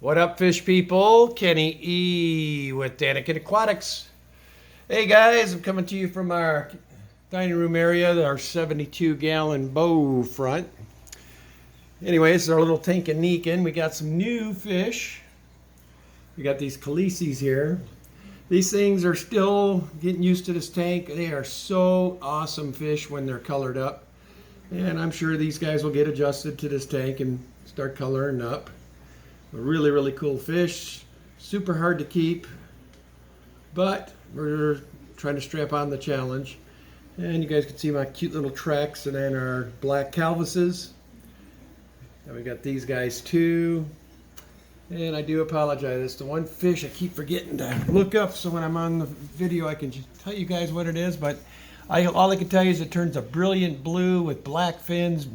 What up, fish people? Kenny E with Tanganyikan Aquatics. Hey guys, I'm coming to you from our dining room area, our 72-gallon Bowfront. Anyway, this is our little Tanganyikan. We got some new fish. We got these Khaleesi's here. These things are still getting used to this tank. They are so awesome fish when they're colored up. And I'm sure these guys will get adjusted to this tank and start coloring up. Really, really cool fish. Super hard to keep, but we're trying to strap on the challenge. And you guys can see my cute little tracks and then our black calvises. And we got these guys too. And I do apologize. It's the one fish I keep forgetting to look up, so when I'm on the video I can just tell you guys what it is. But all I can tell you is it turns a brilliant blue with black fins,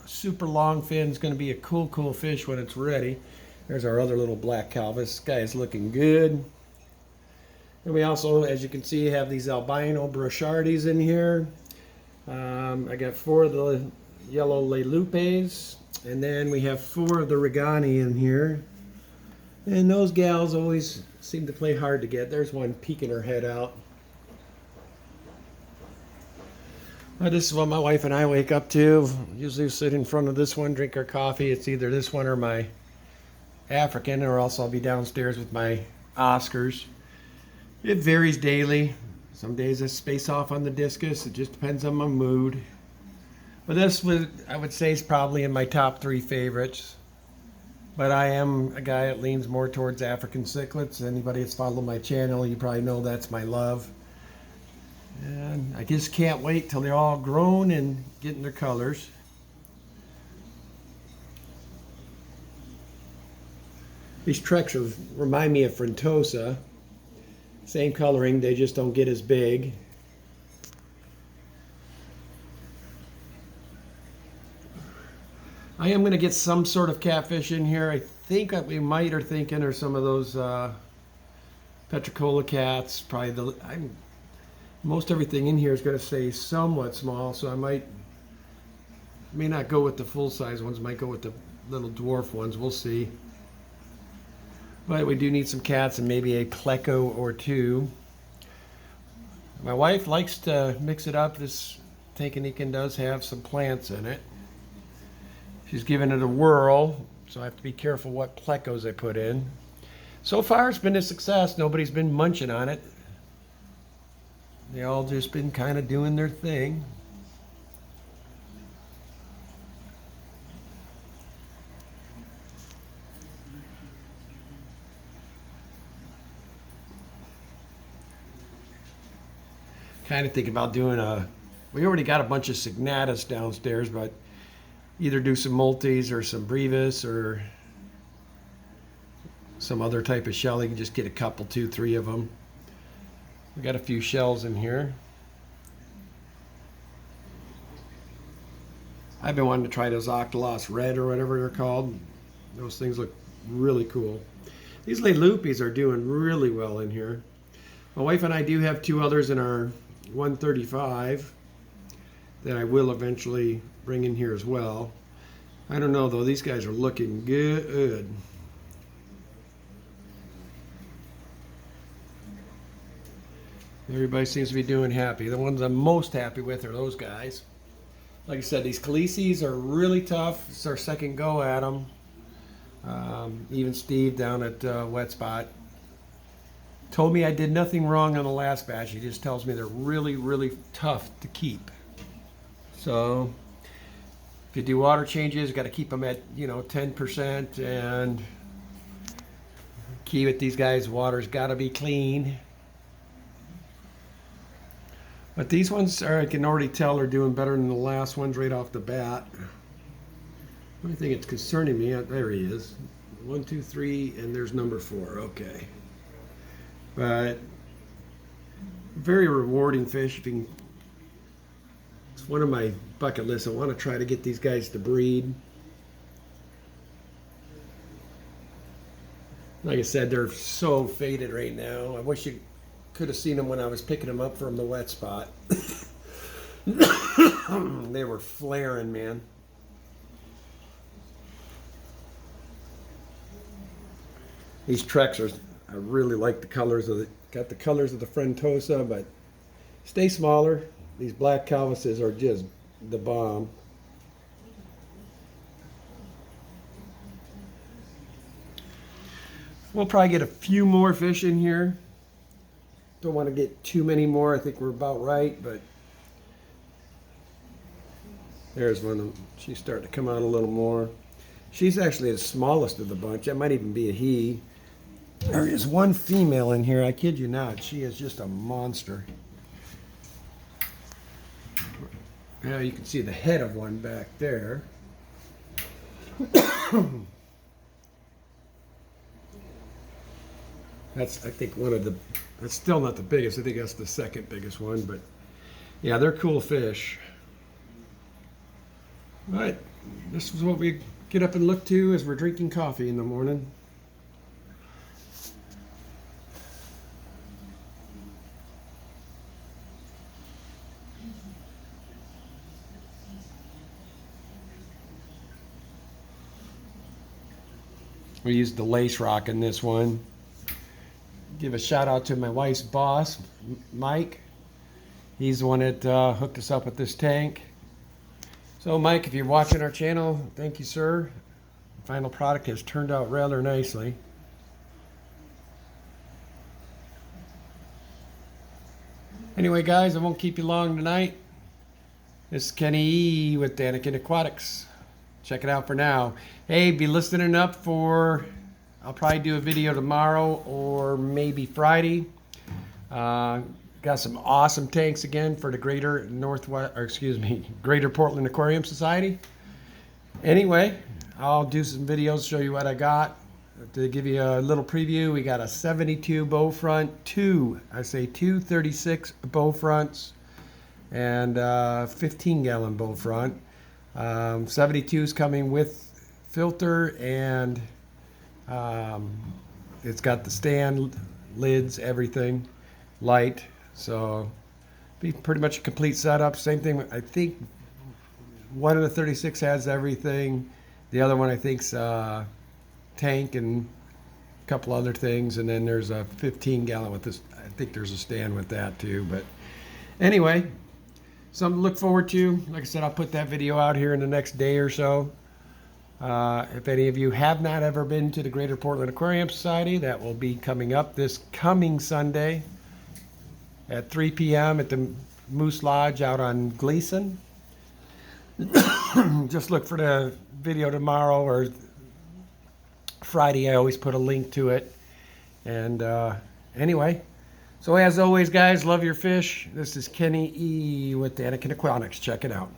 super long fins. Going to be a cool fish when it's ready. There's our other little black calvis. This guy is looking good. And we also, as you can see, have these albino brochardies in here. I got 4 of the yellow lelupes, and then we have 4 of the regani in here. And those gals always seem to play hard to get. There's one peeking her head out. This is what my wife and I wake up to. Usually sit in front of this one, drink our coffee. It's either this one or my African, or else I'll be downstairs with my Oscars. It varies daily. Some days I space off on the discus. It just depends on my mood. But this I would say is probably in my top 3 favorites. But I am a guy that leans more towards African cichlids. Anybody that's followed my channel, you probably know that's my love. And I just can't wait till they're all grown and getting their colors. These treks remind me of Frontosa. Same coloring, they just don't get as big. I am going to get some sort of catfish in here. I think we might are thinking are some of those Petricola cats. Probably most everything in here is going to stay somewhat small, so I may not go with the full size ones. Might go with the little dwarf ones. We'll see. But we do need some cats and maybe a pleco or 2. My wife likes to mix it up. This Tanganyikan does have some plants in it. She's giving it a whirl, so I have to be careful what plecos I put in. So far it's been a success. Nobody's been munching on it. They all just been kind of doing their thing. Kind of thinking about doing we already got a bunch of signatus downstairs, but either do some multis or some brevis or some other type of shell. You can just get a couple, 2, 3 of them. We got a few shells in here. I've been wanting to try those Octolos Red or whatever they're called. Those things look really cool. These lelupes are doing really well in here. My wife and I do have 2 others in our 135 that I will eventually bring in here as well. I don't know though, these guys are looking good. Everybody seems to be doing happy. The ones I'm most happy with are those guys. Like I said, these Khaleesi's are really tough. It's our second go at them. Even Steve down at Wet Spot told me I did nothing wrong on the last batch. He just tells me they're really tough to keep. So if you do water changes, you got to keep them at 10%, and keep it. These guys' water's got to be clean. But these ones I can already tell are doing better than the last ones right off the bat. The only thing that's concerning me, there he is. 1, 2, 3, and there's number 4. Okay. But very rewarding fish. It's one of my bucket lists. I want to try to get these guys to breed. Like I said, they're so faded right now. I wish you could have seen them when I was picking them up from the Wet Spot. They were flaring, man. These Treks are, I really like the colors of the, got the colors of the Frontosa, but stay smaller. These black Calvises are just the bomb. We'll probably get a few more fish in here. Don't want to get too many more. I think we're about right, but there's one of them. She's starting to come out a little more. She's actually the smallest of the bunch. That might even be a he. There is one female in here. I kid you not. She is just a monster. Now you can see the head of one back there. That's, I think, one of the, that's still not the biggest. I think that's the second biggest one, but yeah, they're cool fish. But this is what we get up and look to as we're drinking coffee in the morning. We used the lace rock in this one. Give a shout out to my wife's boss, Mike. He's the one that hooked us up with this tank. So Mike, if you're watching our channel, thank you, sir. The final product has turned out rather nicely. Anyway, guys, I won't keep you long tonight. This is Kenny E with Tanganyikan Aquatics. Check it out for now. Hey, be listening up for, I'll probably do a video tomorrow or maybe Friday. Got some awesome tanks again for the Greater Portland Aquarium Society. Anyway, I'll do some videos, show you what I got. To give you a little preview, we got a 72 Bowfront, two 36 Bowfronts, and 15-gallon Bowfront. 72 is coming with filter, and it's got the stand, lids, everything, light. So be pretty much a complete setup. Same thing, I think one of the 36 has everything. The other one I think's tank and a couple other things, and then there's a 15-gallon with this. I think there's a stand with that too. But anyway, something to look forward to. Like I said, I'll put that video out here in the next day or so. If any of you have not ever been to the Greater Portland Aquarium Society, that will be coming up this coming Sunday at 3 p.m. at the Moose Lodge out on Gleason. Just look for the video tomorrow or Friday. I always put a link to it. And anyway, so as always, guys, love your fish. This is Kenny E with Tanganyikan Aquatics. Check it out.